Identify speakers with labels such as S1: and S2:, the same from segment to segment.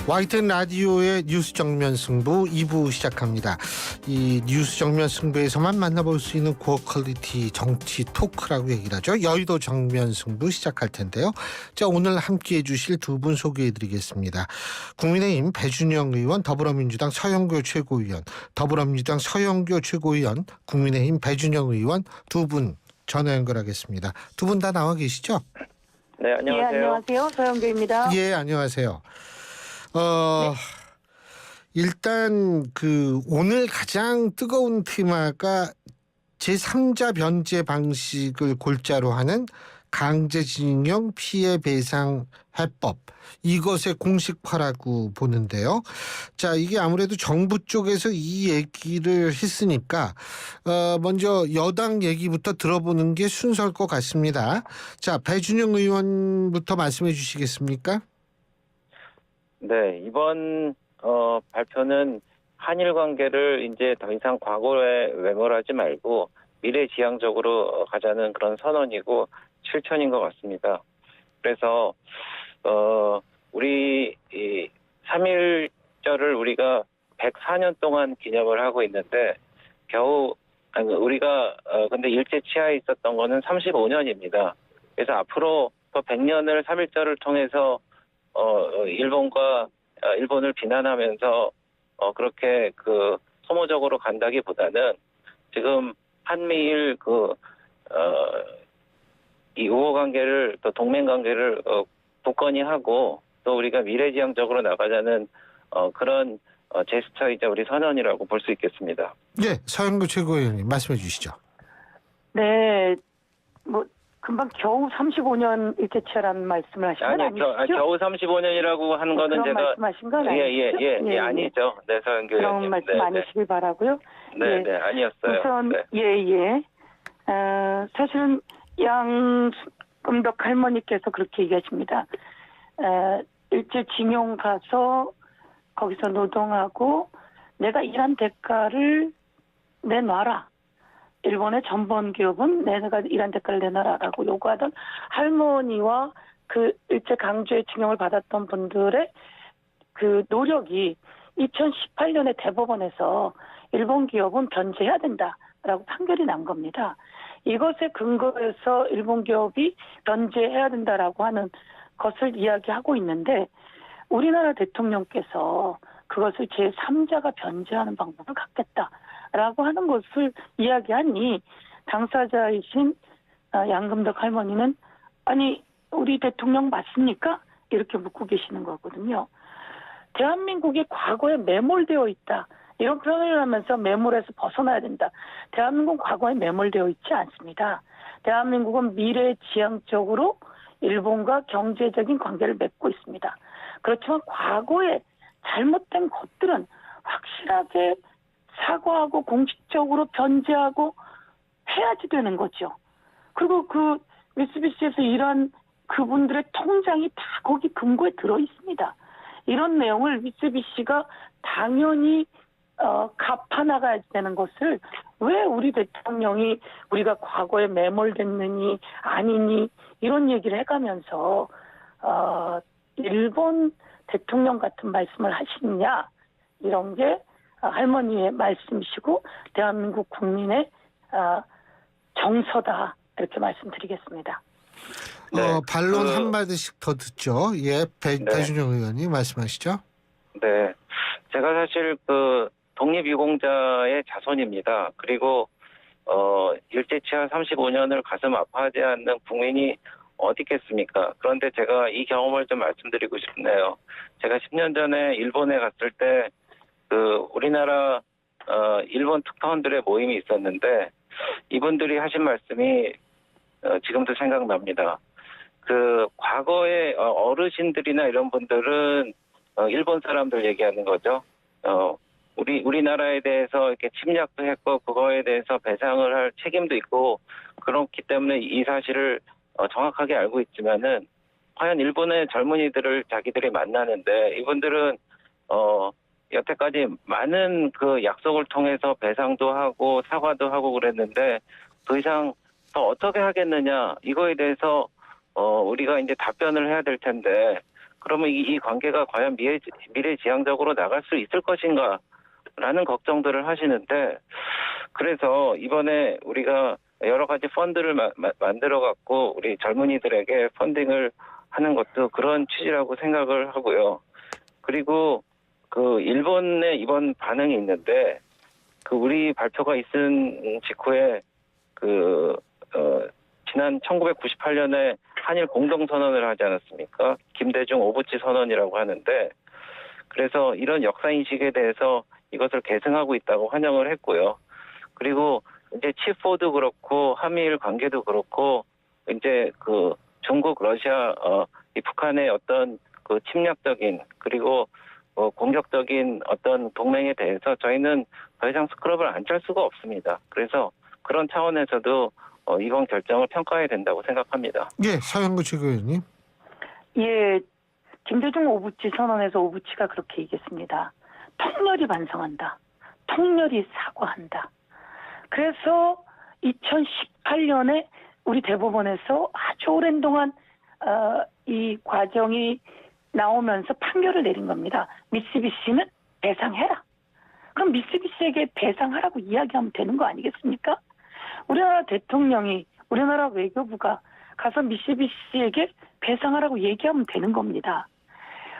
S1: YTN 라디오의 뉴스 정면 승부 2부 시작합니다. 이 뉴스 정면 승부에서만 만나볼 수 있는 고퀄리티 정치 토크라고 얘기를 하죠. 여의도 정면 승부 시작할 텐데요. 자, 오늘 함께해 주실 두 분 소개해 드리겠습니다. 국민의힘 배준영 의원, 더불어민주당 서영교 최고위원, 더불어민주당 서영교 최고위원, 국민의힘 배준영 의원 두 분 전화 연결하겠습니다. 두 분 다 나와 계시죠?
S2: 네, 안녕하세요.
S3: 예, 안녕하세요. 서영교입니다.
S1: 예, 안녕하세요. 일단 오늘 가장 뜨거운 테마가 제3자 변제 방식을 골자로 하는 강제징용 피해 배상 해법, 이것의 공식화라고 보는데요. 자, 이게 아무래도 정부 쪽에서 이 얘기를 했으니까 먼저 여당 얘기부터 들어보는 게 순서일 것 같습니다. 자, 배준영 의원부터 말씀해 주시겠습니까?
S2: 네, 이번 발표는 한일 관계를 이제 더 이상 과거에 외면하지 말고 미래지향적으로 가자는 그런 선언이고 실천인 것 같습니다. 그래서 우리 이 3.1절을 우리가 104년 동안 기념을 하고 있는데 겨우 우리가 근데 일제 치하에 있었던 거는 35년입니다. 그래서 앞으로 더 100년을 3.1절을 통해서 일본을 비난하면서 그렇게 소모적으로 간다기보다는 지금 한미일 이 우호 관계를 또 동맹 관계를 굳건히 하고 또 우리가 미래지향적으로 나가자는 그런 제스처이자 우리 선언이라고 볼 수 있겠습니다.
S1: 네, 서영교 최고위원님 말씀해 주시죠.
S3: 네, 금방 겨우 35년 일제치하라는 말씀을 하신 건 아니죠?
S2: 겨우 35년이라고 하는 거는
S3: 그런
S2: 제가
S3: 말씀하신 건 아니죠?
S2: 예, 아니죠. 네, 서영교
S3: 그런
S2: 의원님.
S3: 말씀 아니시길 바라고요.
S2: 네, 아니었어요.
S3: 우선
S2: 네.
S3: 사실은 양금덕 할머니께서 그렇게 얘기하십니다. 일제징용 가서 거기서 노동하고 내가 일한 대가를 내놔라. 일본의 전범 기업은 내가 일한 대가를 내놔라라고 요구하던 할머니와 그 일제 강제의 징용을 받았던 분들의 그 노력이 2018년에 대법원에서 일본 기업은 변제해야 된다라고 판결이 난 겁니다. 이것에 근거해서 일본 기업이 변제해야 된다라고 하는 것을 이야기하고 있는데 우리나라 대통령께서 그것을 제3자가 변제하는 방법을 갖겠다라고 하는 것을 이야기하니 당사자이신 양금덕 할머니는 아니 우리 대통령 맞습니까? 이렇게 묻고 계시는 거거든요. 대한민국이 과거에 매몰되어 있다. 이런 표현을 하면서 매몰에서 벗어나야 된다. 대한민국은 과거에 매몰되어 있지 않습니다. 대한민국은 미래지향적으로 일본과 경제적인 관계를 맺고 있습니다. 그렇지만 과거에 잘못된 것들은 확실하게 사과하고 공식적으로 변제하고 해야지 되는 거죠. 그리고 그 미쓰비시에서 일한 그분들의 통장이 다 거기 금고에 들어 있습니다. 이런 내용을 미쓰비시가 당연히 갚아나가야 되는 것을 왜 우리 대통령이 우리가 과거에 매몰됐느니 아니니 이런 얘기를 해가면서 일본 대통령 같은 말씀을 하시느냐 이런 게 할머니의 말씀이시고 대한민국 국민의 정서다 이렇게 말씀드리겠습니다.
S1: 반론 한마디씩 더 듣죠. 예, 배준영 의원님 말씀하시죠.
S2: 네, 제가 사실 독립유공자의 자손입니다. 그리고 일제치하 35년을 가슴 아파하지 않는 국민이 어디 있겠습니까? 그런데 제가 이 경험을 좀 말씀드리고 싶네요. 제가 10년 전에 일본에 갔을 때 우리나라 일본 특파원들의 모임이 있었는데 이분들이 하신 말씀이 지금도 생각납니다. 과거의 어르신들이나 이런 분들은 일본 사람들 얘기하는 거죠. 우리나라에 대해서 이렇게 침략도 했고 그거에 대해서 배상을 할 책임도 있고 그렇기 때문에 이 사실을 정확하게 알고 있지만은 과연 일본의 젊은이들을 자기들이 만나는데 이분들은 여태까지 많은 약속을 통해서 배상도 하고 사과도 하고 그랬는데 더 이상 더 어떻게 하겠느냐 이거에 대해서 우리가 이제 답변을 해야 될 텐데 그러면 이 관계가 과연 미래지향적으로 나갈 수 있을 것인가 라는 걱정들을 하시는데, 그래서 이번에 우리가 여러 가지 펀드를 만들어 갖고 우리 젊은이들에게 펀딩을 하는 것도 그런 취지라고 생각을 하고요. 그리고 그 일본의 이번 반응이 있는데, 그 우리 발표가 있은 직후에 지난 1998년에 한일 공동선언을 하지 않았습니까? 김대중 오부치 선언이라고 하는데, 그래서 이런 역사인식에 대해서 이것을 계승하고 있다고 환영을 했고요. 그리고 이제 칩4도 그렇고 한미일 관계도 그렇고 이제 그 중국, 러시아, 이 북한의 어떤 그 침략적인 그리고 공격적인 어떤 동맹에 대해서 저희는 더 이상 스크럽을 안 짤 수가 없습니다. 그래서 그런 차원에서도 이번 결정을 평가해야 된다고 생각합니다.
S1: 예, 서영구 최고위원님.
S3: 예, 김대중 오부치 선언에서 오부치가 그렇게 얘기했습니다. 통렬히 반성한다. 통렬히 사과한다. 그래서 2018년에 우리 대법원에서 아주 오랜 동안 이 과정이 나오면서 판결을 내린 겁니다. 미쓰비시는 배상해라. 그럼 미쓰비시에게 배상하라고 이야기하면 되는 거 아니겠습니까? 우리나라 대통령이, 우리나라 외교부가 가서 미쓰비시에게 배상하라고 얘기하면 되는 겁니다.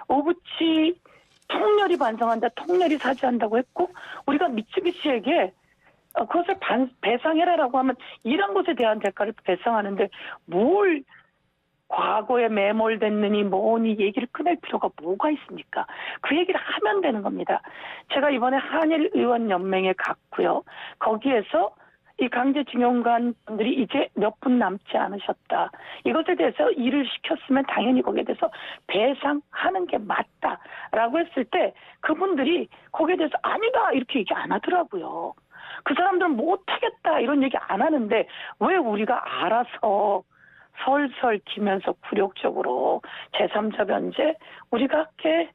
S3: 오부치 통렬히 반성한다, 통렬히 사죄한다고 했고, 우리가 미쓰비시에게 그것을 배상해라라고 하면 일한 것에 대한 대가를 배상하는데 뭘 과거에 매몰됐느니 뭐니 얘기를 꺼낼 필요가 뭐가 있습니까? 그 얘기를 하면 되는 겁니다. 제가 이번에 한일의원연맹에 갔고요. 거기에서 이 강제징용관 분들이 이제 몇 분 남지 않으셨다. 이것에 대해서 일을 시켰으면 당연히 거기에 대해서 배상하는 게 맞다라고 했을 때 그분들이 거기에 대해서 아니다 이렇게 얘기 안 하더라고요. 그 사람들은 못하겠다 이런 얘기 안 하는데 왜 우리가 알아서 설설 기면서 굴욕적으로 제3자 변제 우리가 할게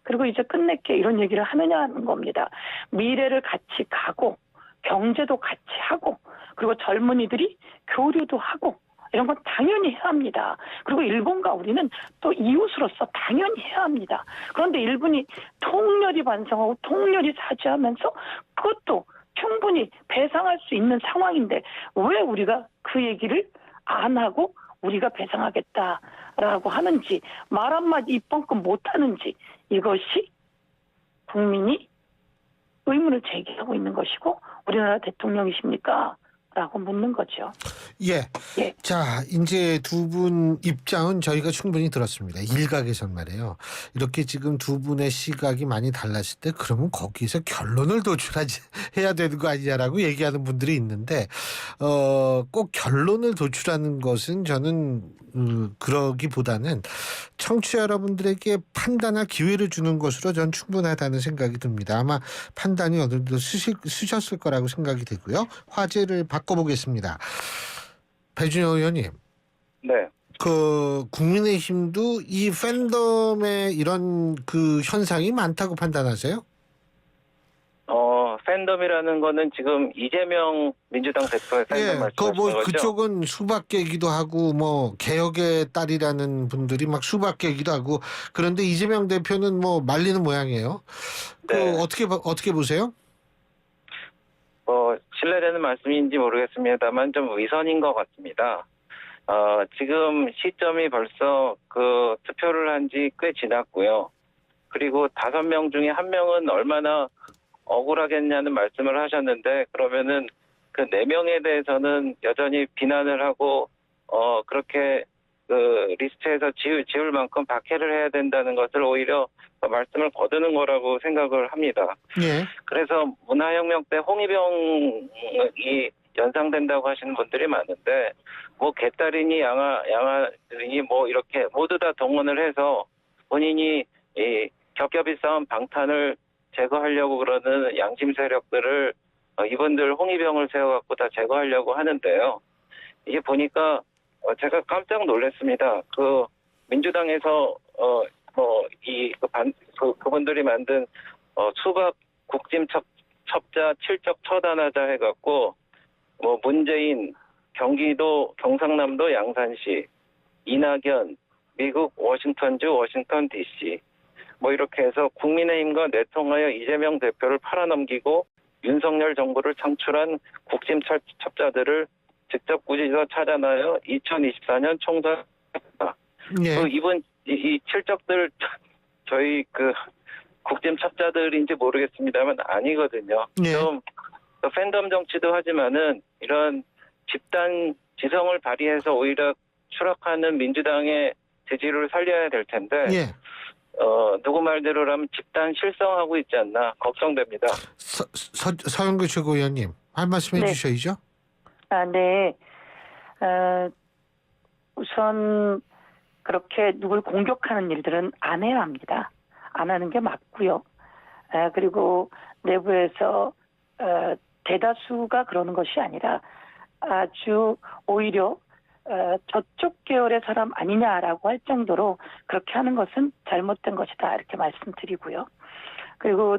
S3: 그리고 이제 끝낼게 이런 얘기를 하느냐는 겁니다. 미래를 같이 가고 경제도 같이 하고 그리고 젊은이들이 교류도 하고 이런 건 당연히 해야 합니다. 그리고 일본과 우리는 또 이웃으로서 당연히 해야 합니다. 그런데 일본이 통렬히 반성하고 통렬히 사죄하면서 그것도 충분히 배상할 수 있는 상황인데 왜 우리가 그 얘기를 안 하고 우리가 배상하겠다라고 하는지 말 한마디 입번껏 못하는지 이것이 국민이 의문을 제기하고 있는 것이고 우리나라 대통령이십니까? 라고 묻는 거죠.
S1: 예.
S3: 예.
S1: 자, 이제 두 분 입장은 저희가 충분히 들었습니다. 일각에선 말이에요. 이렇게 지금 두 분의 시각이 많이 달랐을 때 그러면 거기서 결론을 도출하지 해야 되는 거 아니냐라고 얘기하는 분들이 있는데 꼭 결론을 도출하는 것은 저는 그러기보다는 청취자 여러분들에게 판단할 기회를 주는 것으로 전 충분하다는 생각이 듭니다. 아마 판단이 어느 정도 쓰셨을 거라고 생각이 되고요. 화제를 바꿔보겠습니다. 배준영 의원님.
S2: 네.
S1: 그 국민의힘도 이 팬덤의 이런 그 현상이 많다고 판단하세요?
S2: 팬덤이라는 거는 지금 이재명 민주당 대표의 팬덤 말씀하시는
S1: 뭐
S2: 거죠?
S1: 그쪽은 수박계기도 하고 뭐 개혁의 딸이라는 분들이 막 수박계기도 하고 그런데 이재명 대표는 뭐 말리는 모양이에요. 그
S2: 네.
S1: 어떻게 보세요?
S2: 신뢰되는 말씀인지 모르겠습니다만 좀 위선인 것 같습니다. 지금 시점이 벌써 그 투표를 한 지 꽤 지났고요. 그리고 5명 중에 1명은 얼마나 억울하겠냐는 말씀을 하셨는데 그러면은 그 4명에 대해서는 여전히 비난을 하고 그렇게 그 리스트에서 지울 만큼 박해를 해야 된다는 것을 오히려 말씀을 거두는 거라고 생각을 합니다.
S1: 예.
S2: 그래서 문화혁명 때 홍위병이 연상된다고 하시는 분들이 많은데 뭐 개딸이니 양아들이니 뭐 이렇게 모두 다 동원을 해서 본인이 이 겹겹이 싸운 방탄을 제거하려고 그러는 양심 세력들을 이분들 홍위병을 세워갖고 다 제거하려고 하는데요. 이게 보니까 제가 깜짝 놀랐습니다. 그 민주당에서 그분들이 만든 수박 국짐 첩자 7적 처단하자 해갖고 뭐 문재인 경기도 경상남도 양산시 이낙연 미국 워싱턴주 워싱턴 DC 뭐 이렇게 해서 국민의힘과 내통하여 이재명 대표를 팔아넘기고 윤석열 정부를 창출한 국심 첩자들을 직접 꾸짖어 찾아나요 2024년 총선.
S1: 예.
S2: 이분 이 칠적들 저희 국심 첩자들인지 모르겠습니다만 아니거든요.
S1: 예.
S2: 좀 팬덤 정치도 하지만은 이런 집단 지성을 발휘해서 오히려 추락하는 민주당의 지지를 살려야 될 텐데
S1: 예.
S2: 누구 말대로라면 집단 실성하고 있지 않나 걱정됩니다.
S1: 서영교 최고위원님 할 말씀
S3: 네.
S1: 해주셔야죠.
S3: 네. 우선 그렇게 누굴 공격하는 일들은 안 해야 합니다. 안 하는 게 맞고요. 그리고 내부에서 대다수가 그러는 것이 아니라 아주 오히려 저쪽 계열의 사람 아니냐라고 할 정도로 그렇게 하는 것은 잘못된 것이다 이렇게 말씀드리고요. 그리고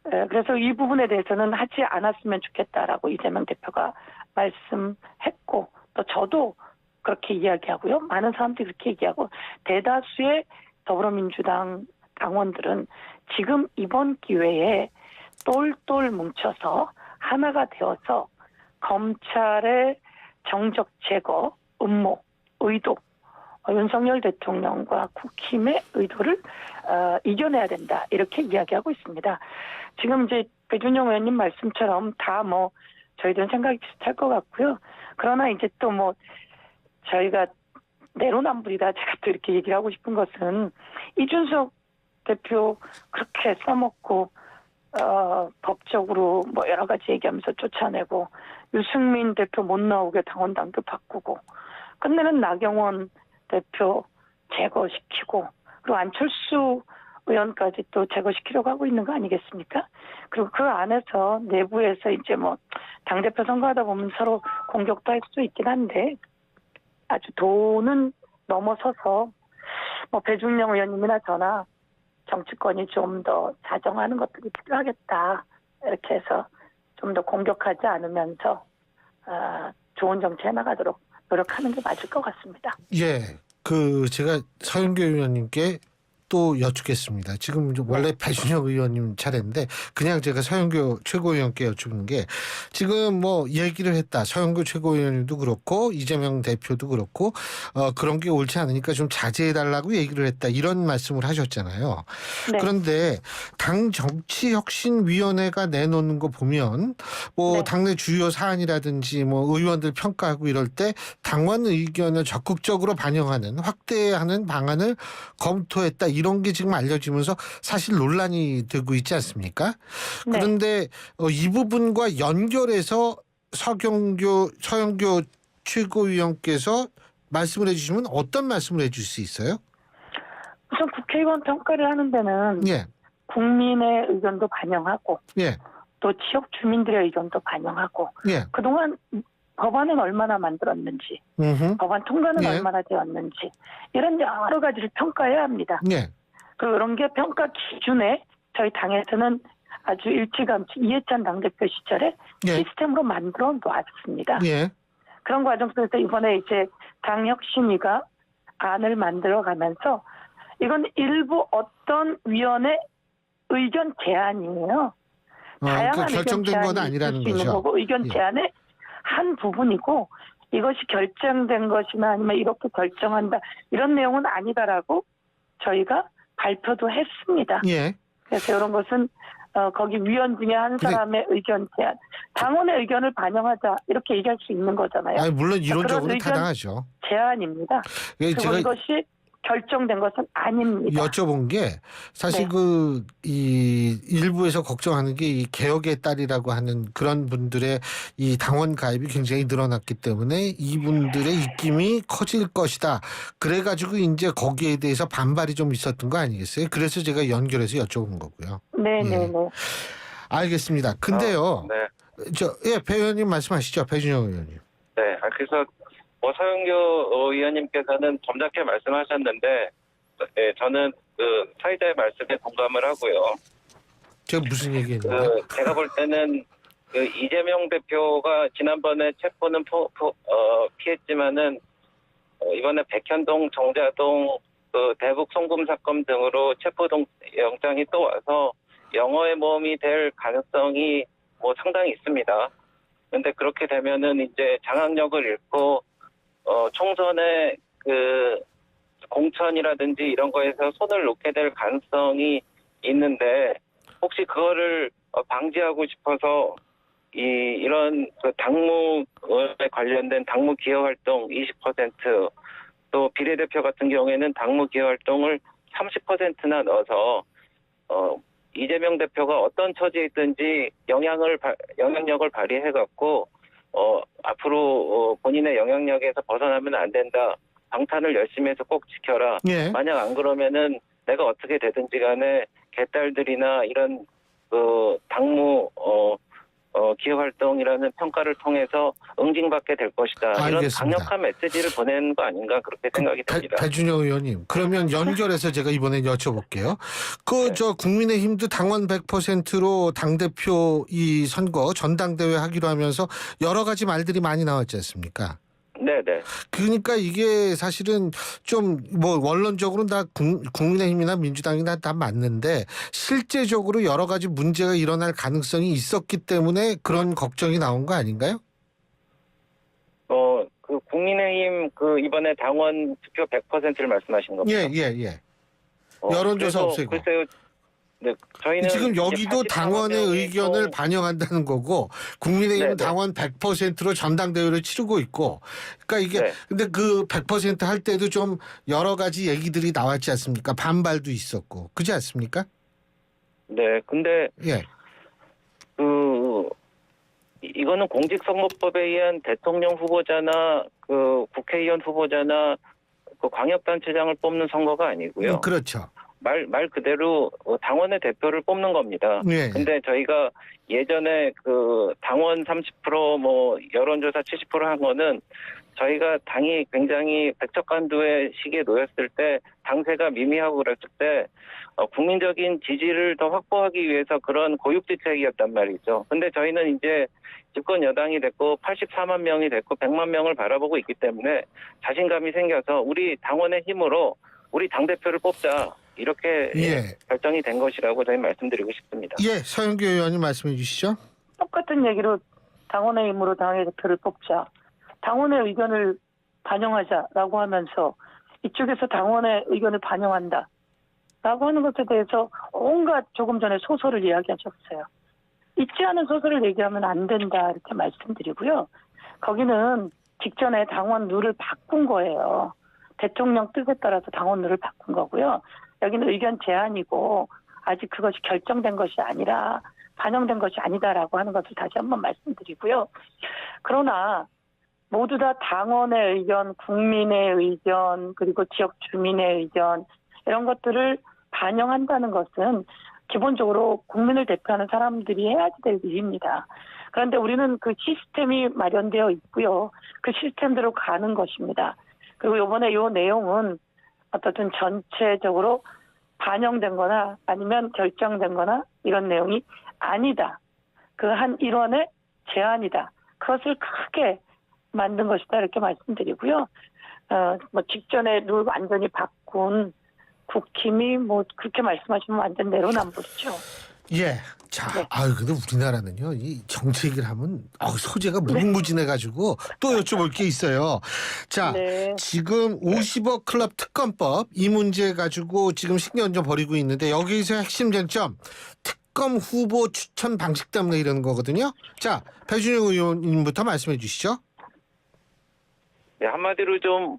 S3: 그래서 이 부분에 대해서는 하지 않았으면 좋겠다라고 이재명 대표가 말씀했고 또 저도 그렇게 이야기하고요. 많은 사람들이 그렇게 얘기하고 대다수의 더불어민주당 당원들은 지금 이번 기회에 똘똘 뭉쳐서 하나가 되어서 검찰의 정적 제거, 음모, 의도, 윤석열 대통령과 국힘의 의도를 이겨내야 된다 이렇게 이야기하고 있습니다. 지금 이제 배준영 의원님 말씀처럼 다 뭐 저희들은 생각이 비슷할 것 같고요. 그러나 이제 또 뭐 저희가 내로남불이다 제가 또 이렇게 얘기를 하고 싶은 것은 이준석 대표 그렇게 써먹고 법적으로 뭐 여러 가지 얘기하면서 쫓아내고 유승민 대표 못 나오게 당원 당규 바꾸고 끝내는 나경원 대표 제거시키고 그리고 안철수 의원까지 또 제거시키려고 하고 있는 거 아니겠습니까? 그리고 그 안에서 내부에서 이제 뭐 당대표 선거하다 보면 서로 공격도 할 수 있긴 한데 아주 도는 넘어서서 뭐 배준영 의원님이나 저나 정치권이 좀 더 자정하는 것들이 필요하겠다. 이렇게 해서 좀 더 공격하지 않으면서 좋은 정치 해나가도록 노력하는 게 맞을 것 같습니다.
S1: 예. 제가 서영교 의원님께 또 여쭙겠습니다. 지금 원래 배준영 의원님 차례인데 그냥 제가 서영교 최고위원께 여쭙는 게 지금 뭐 얘기를 했다. 서영교 최고위원님도 그렇고 이재명 대표도 그렇고 그런 게 옳지 않으니까 좀 자제해달라고 얘기를 했다. 이런 말씀을 하셨잖아요.
S3: 네.
S1: 그런데 당 정치혁신위원회가 내놓는 거 보면 뭐
S3: 네.
S1: 당내 주요 사안이라든지 뭐 의원들 평가하고 이럴 때 당원 의견을 적극적으로 반영하는 확대하는 방안을 검토했다. 이런 게 지금 알려지면서 사실 논란이 되고 있지 않습니까?
S3: 네.
S1: 그런데 이 부분과 연결해서 서영교 최고위원께서 말씀을 해주시면 어떤 말씀을 해줄 수 있어요?
S3: 우선 국회의원 평가를 하는 데는
S1: 예,
S3: 국민의 의견도 반영하고
S1: 예,
S3: 또 지역 주민들의 의견도 반영하고
S1: 예.
S3: 그동안 법안은 얼마나 만들었는지 법안 통과는
S1: 예.
S3: 얼마나 되었는지 이런 여러 가지를 평가해야 합니다.
S1: 예,
S3: 그리고 이런 게 평가 기준에 저희 당에서는 아주 일찌감치 이해찬 당대표 시절에
S1: 예.
S3: 시스템으로 만들어 놓았습니다.
S1: 예,
S3: 그런 과정 속에서 이번에 이제 당혁신위가 안을 만들어 가면서 이건 일부 어떤 위원회 의견 제안이에요. 다양한
S1: 결정된 건
S3: 의견 제안이
S1: 아니라는
S3: 있을 수 있는
S1: 거죠.
S3: 거고 의견
S1: 예.
S3: 제안의 한 부분이고 이것이 결정된 것이나 아니면 이렇게 결정한다 이런 내용은 아니다라고 저희가 발표도 했습니다.
S1: 예.
S3: 그래서 이런 것은 거기 위원 중에 한 사람의 의견 제안, 당원의 의견을 반영하자 이렇게 얘기할 수 있는 거잖아요.
S1: 아니, 물론 이론적으로
S3: 그런 의견
S1: 타당하죠.
S3: 제안입니다. 그리고
S1: 제가
S3: 이것이 결정된 것은 아닙니다.
S1: 여쭤본 게 사실
S3: 네.
S1: 이 일부에서 걱정하는 게 이 개혁의 딸이라고 하는 그런 분들의 이 당원 가입이 굉장히 늘어났기 때문에 이분들의 입김이 커질 것이다. 그래가지고 이제 거기에 대해서 반발이 좀 있었던 거 아니겠어요? 그래서 제가 연결해서 여쭤본 거고요.
S3: 네네네.
S1: 예. 알겠습니다. 근데요,
S2: 네.
S1: 배 의원님 말씀하시죠, 배준영 의원님.
S2: 네. 그래서 서영교 의원님께서는 점잖게 말씀하셨는데, 네, 저는 사회자의 말씀에 공감을 하고요.
S1: 제가 무슨 얘기했나요?
S2: 제가 볼 때는 이재명 대표가 지난번에 체포는 피했지만은 이번에 백현동, 정자동, 그 대북 송금 사건 등으로 체포영장이 또 와서 영어의 모험이 될 가능성이 뭐 상당히 있습니다. 근데 그렇게 되면은 이제 장악력을 잃고 총선에 그 공천이라든지 이런 거에서 손을 놓게 될 가능성이 있는데 혹시 그거를 방지하고 싶어서 이런 그 당무에 관련된 당무 기여 활동 20%, 또 비례대표 같은 경우에는 당무 기여 활동을 30%나 넣어서 이재명 대표가 어떤 처지에 있든지 영향력을 발휘해 갖고 앞으로 본인의 영향력에서 벗어나면 안 된다. 방탄을 열심히 해서 꼭 지켜라.
S1: 예.
S2: 만약 안 그러면은 내가 어떻게 되든지 간에 개딸들이나 이런 그 당무 기여 활동이라는 평가를 통해서 응징받게 될 것이다. 이런
S1: 알겠습니다.
S2: 강력한 메시지를 보내는 거 아닌가 그렇게 생각이 듭니다.
S1: 배준영 의원님, 그러면 연결해서 제가 이번에 여쭤볼게요. 국민의힘도 당원 100%로 당대표 이 선거 전당대회 하기로 하면서 여러 가지 말들이 많이 나왔지 않습니까?
S2: 네네.
S1: 그러니까 이게 사실은 좀 뭐 원론적으로는 다 국민의힘이나 민주당이나 다 맞는데 실제적으로 여러 가지 문제가 일어날 가능성이 있었기 때문에 그런 걱정이 나온 거 아닌가요?
S2: 그 국민의힘 그 이번에 당원 투표 100%를 말씀하신 겁니다.
S1: 예. 여론조사 없애고.
S2: 글쎄요. 네, 저희는
S1: 지금 여기도 당원의 의견을 반영한다는 거고 국민의힘은
S2: 네네.
S1: 당원 100%로 전당대회를 치르고 있고 그러니까 이게
S2: 네.
S1: 근데 그 100% 할 때도 좀 여러 가지 얘기들이 나왔지 않습니까? 반발도 있었고 그렇지 않습니까?
S2: 네, 근데
S1: 예.
S2: 이거는 공직선거법에 의한 대통령 후보자나 그 국회의원 후보자나 그 광역단체장을 뽑는 선거가 아니고요.
S1: 그렇죠.
S2: 말 그대로 당원의 대표를 뽑는 겁니다.
S1: 예.
S2: 근데 저희가 예전에 그 당원 30% 뭐 여론조사 70%한 거는 저희가 당이 굉장히 백척간두의 시기에 놓였을 때 당세가 미미하고 그랬을 때 국민적인 지지를 더 확보하기 위해서 그런 고육지책이었단 말이죠. 근데 저희는 이제 집권 여당이 됐고 84만 명이 됐고 100만 명을 바라보고 있기 때문에 자신감이 생겨서 우리 당원의 힘으로 우리 당대표를 뽑자. 이렇게 결정이 된 것이라고 저희 말씀드리고 싶습니다.
S1: 예, 서영교 의원님 말씀해 주시죠.
S3: 똑같은 얘기로 당원의 힘으로 당의 대표를 뽑자. 당원의 의견을 반영하자라고 하면서 이쪽에서 당원의 의견을 반영한다. 라고 하는 것에 대해서 온갖 조금 전에 소설을 이야기하셨어요. 있지 않은 소설을 얘기하면 안 된다 이렇게 말씀드리고요. 거기는 직전에 당원 룰을 바꾼 거예요. 대통령 뜻에 따라서 당원 룰을 바꾼 거고요. 여기는 의견 제안이고 아직 그것이 결정된 것이 아니라 반영된 것이 아니다라고 하는 것을 다시 한번 말씀드리고요. 그러나 모두 다 당원의 의견, 국민의 의견, 그리고 지역 주민의 의견 이런 것들을 반영한다는 것은 기본적으로 국민을 대표하는 사람들이 해야 될 일입니다. 그런데 우리는 그 시스템이 마련되어 있고요. 그 시스템대로 가는 것입니다. 그리고 이번에 이 내용은 어떻든 전체적으로 반영된 거나 아니면 결정된 거나 이런 내용이 아니다. 그 한 일원의 제안이다. 그것을 크게 만든 것이다. 이렇게 말씀드리고요. 뭐 직전에 룰 완전히 바꾼 국힘이 뭐 그렇게 말씀하시면 완전 내로남불이죠.
S1: 예. 자,
S3: 네.
S1: 근데 우리나라는요, 이 정치 얘기를 하면 소재가 무궁무진해가지고 또 여쭤볼 게 있어요. 자,
S3: 네.
S1: 지금 50억 클럽 특검법 이 문제 가지고 지금 신경전 벌이고 있는데 여기서 핵심 쟁점 특검 후보 추천 방식 때문에 이러는 거거든요. 자, 배준영 의원님부터 말씀해 주시죠.
S2: 네, 한마디로 좀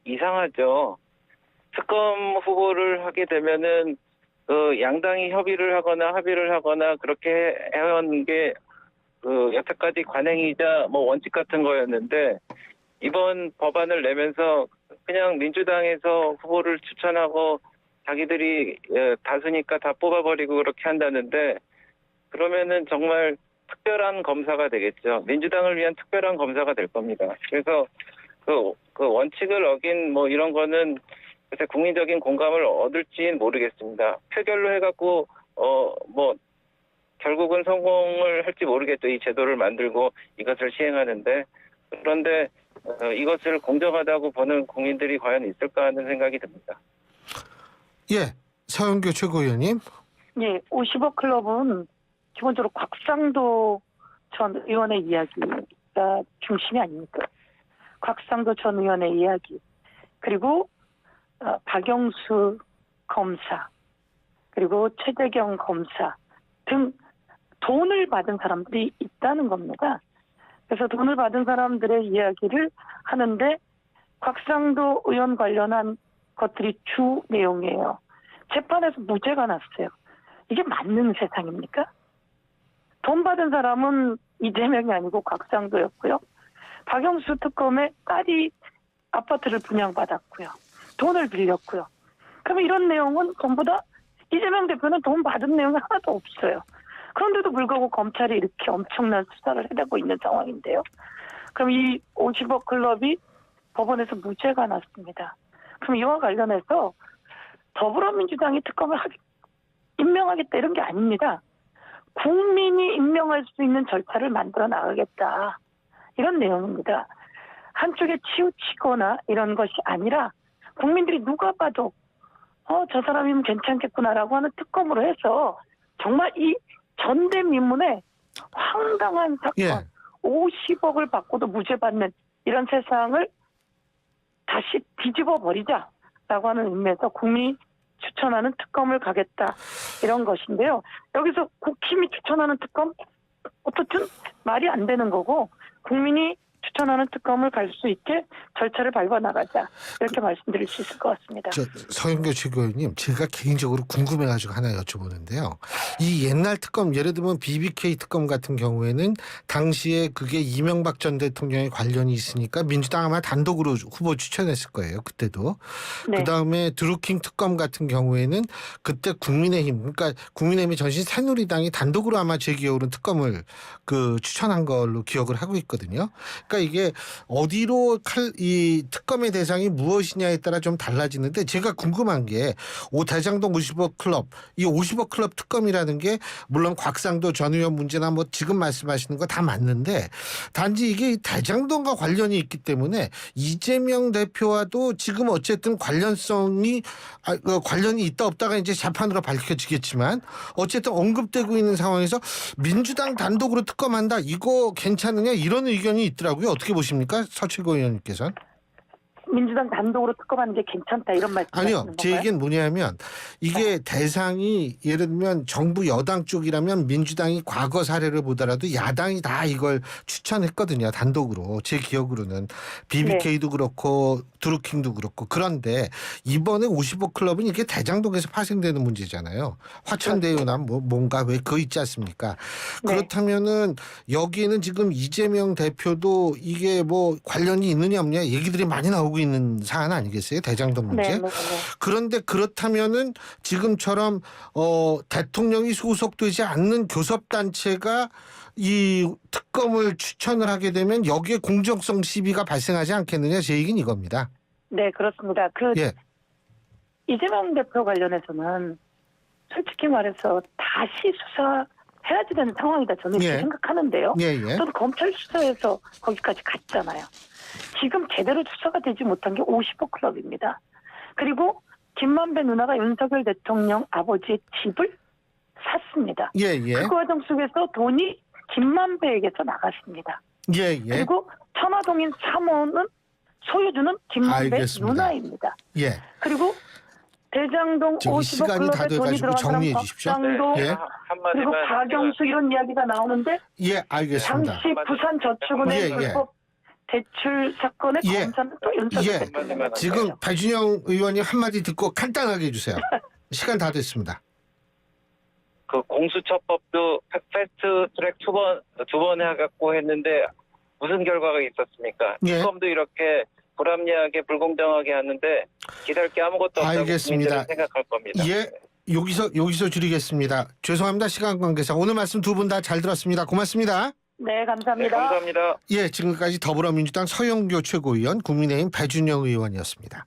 S2: 이상하죠. 특검 후보를 하게 되면은 그 양당이 협의를 하거나 합의를 하거나 그렇게 해온 게 그 여태까지 관행이자 뭐 원칙 같은 거였는데 이번 법안을 내면서 그냥 민주당에서 후보를 추천하고 자기들이 다수니까 다 뽑아버리고 그렇게 한다는데 그러면은 정말 특별한 검사가 되겠죠. 민주당을 위한 특별한 검사가 될 겁니다. 그래서 그 원칙을 어긴 뭐 이런 거는 그래서 국민적인 공감을 얻을지는 모르겠습니다. 표결로 해갖고 뭐 결국은 성공을 할지 모르겠죠. 이 제도를 만들고 이것을 시행하는데 그런데 이것을 공정하다고 보는 국민들이 과연 있을까 하는 생각이 듭니다.
S1: 예, 서영교 최고위원님.
S3: 예, 50억 클럽은 기본적으로 곽상도 전 의원의 이야기가 중심이 아닙니까? 곽상도 전 의원의 이야기, 그리고 박영수 검사, 그리고 최재경 검사 등 돈을 받은 사람들이 있다는 겁니다. 그래서 돈을 받은 사람들의 이야기를 하는데 곽상도 의원 관련한 것들이 주 내용이에요. 재판에서 무죄가 났어요. 이게 맞는 세상입니까? 돈 받은 사람은 이재명이 아니고 곽상도였고요. 박영수 특검의 딸이 아파트를 분양받았고요. 돈을 빌렸고요. 그러면 이런 내용은 전부 다 이재명 대표는 돈 받은 내용이 하나도 없어요. 그런데도 불구하고 검찰이 이렇게 엄청난 수사를 해대고 있는 상황인데요. 그럼 이 50억 클럽이 법원에서 무죄가 났습니다. 그럼 이와 관련해서 더불어민주당이 특검을 임명하겠다 이런 게 아닙니다. 국민이 임명할 수 있는 절차를 만들어 나가겠다. 이런 내용입니다. 한쪽에 치우치거나 이런 것이 아니라 국민들이 누가 봐도 저 사람이면 괜찮겠구나라고 하는 특검으로 해서 정말 이 전대미문의 황당한 사건,
S1: 예.
S3: 50억을 받고도 무죄 받는 이런 세상을 다시 뒤집어 버리자라고 하는 의미에서 국민이 추천하는 특검을 가겠다 이런 것인데요. 여기서 국힘이 추천하는 특검 어떻든 말이 안 되는 거고 국민이 추천하는 특검을 갈 수 있게 절차를 밟아 나가자 이렇게 말씀드릴 수 있을 것 같습니다.
S1: 서영교 최고위원님, 제가 개인적으로 궁금해가지고 하나 여쭤보는데요. 이 옛날 특검, 예를 들면 BBK 특검 같은 경우에는 당시에 그게 이명박 전 대통령에 관련이 있으니까 민주당 아마 단독으로 후보 추천했을 거예요. 그때도.
S3: 네.
S1: 그다음에 드루킹 특검 같은 경우에는 그때 국민의힘, 그러니까 국민의힘의 전신 새누리당이 단독으로 아마 제 기억으로는 특검을 추천한 걸로 기억을 하고 있거든요. 그러니까 이게 어디로 이 특검의 대상이 무엇이냐에 따라 좀 달라지는데 제가 궁금한 게 대장동 50억 클럽, 이 50억 클럽 특검이라는 게 물론 곽상도 전 의원 문제나 뭐 지금 말씀하시는 거 다 맞는데 단지 이게 대장동과 관련이 있기 때문에 이재명 대표와도 지금 어쨌든 관련이 있다 없다가 이제 재판으로 밝혀지겠지만 어쨌든 언급되고 있는 상황에서 민주당 단독으로 특검한다 이거 괜찮으냐 이런 의견이 있더라고요. 어떻게 보십니까? 서 최고위원님께서는?
S3: 민주당 단독으로 특검하는 게 괜찮다 이런 말씀 하시는
S1: 아니요.
S3: 건가요?
S1: 제 얘기는 뭐냐면 이게 대상이 예를 들면 정부 여당 쪽이라면 민주당이 과거 사례를 보더라도 야당이 다 이걸 추천했거든요. 단독으로. 제 기억으로는 BBK도 그렇고 드루킹도 그렇고. 그런데 이번에 50억 클럽은 이게 대장동에서 파생되는 문제잖아요. 화천대유나 뭔가 왜 그거 있지 않습니까?
S3: 네.
S1: 그렇다면은 여기에는 지금 이재명 대표도 이게 뭐 관련이 있느냐 없느냐 얘기들이 많이 나오고 있는 사안 아니겠어요? 대장동 문제.
S3: 네.
S1: 그런데 그렇다면은 지금처럼 대통령이 소속되지 않는 교섭단체가 이 특검을 추천을 하게 되면 여기에 공정성 시비가 발생하지 않겠느냐 제 얘기는 이겁니다.
S3: 네, 그렇습니다.
S1: 예.
S3: 이재명 대표 관련해서는 솔직히 말해서 다시 수사해야 되는 상황이다 저는 이렇게
S1: 예.
S3: 생각하는데요.
S1: 예.
S3: 저도 검찰 수사에서 거기까지 갔잖아요. 지금 제대로 수사가 되지 못한 게 50억 클럽입니다. 그리고 김만배 누나가 윤석열 대통령 아버지의 집을 샀습니다.
S1: 예.
S3: 그 과정 속에서 돈이 김만배에게서 나갔습니다.
S1: 예.
S3: 그리고 천화동인 3호는 소유주는 김만배
S1: 알겠습니다.
S3: 누나입니다.
S1: 예.
S3: 그리고 대장동
S1: 저기
S3: 50억
S1: 시간이 다
S3: 클럽에 돈이
S1: 돼가지고
S3: 들어간 사람
S1: 정리해 주십시오.
S3: 곽상도
S1: 예.
S3: 그리고
S2: 한마디만
S3: 박영수 이런 이야기가 나오는데
S1: 예, 알겠습니다.
S3: 당시 부산저축은행
S1: 예.
S3: 불법 대출 사건의
S1: 예.
S3: 검사는 또 윤석열
S1: 예.
S3: 대통령
S1: 지금 배준영 의원님 한마디 듣고 간단하게 해주세요. 시간 다 됐습니다.
S2: 그 공수처법도 패스트 트랙 두 번 해갖고 했는데 무슨 결과가 있었습니까?
S1: 예.
S2: 특검도 이렇게 불합리하게 불공정하게 하는데 기다릴 게 아무것도 없다고
S1: 알겠습니다.
S2: 국민들은 생각할 겁니다.
S1: 예. 여기서 줄이겠습니다. 죄송합니다. 시간 관계상 오늘 말씀 두 분 다 잘 들었습니다. 고맙습니다.
S3: 네,
S2: 네,
S3: 감사합니다.
S2: 감사합니다.
S1: 예, 지금까지 더불어민주당 서영교 최고위원, 국민의힘 배준영 의원이었습니다.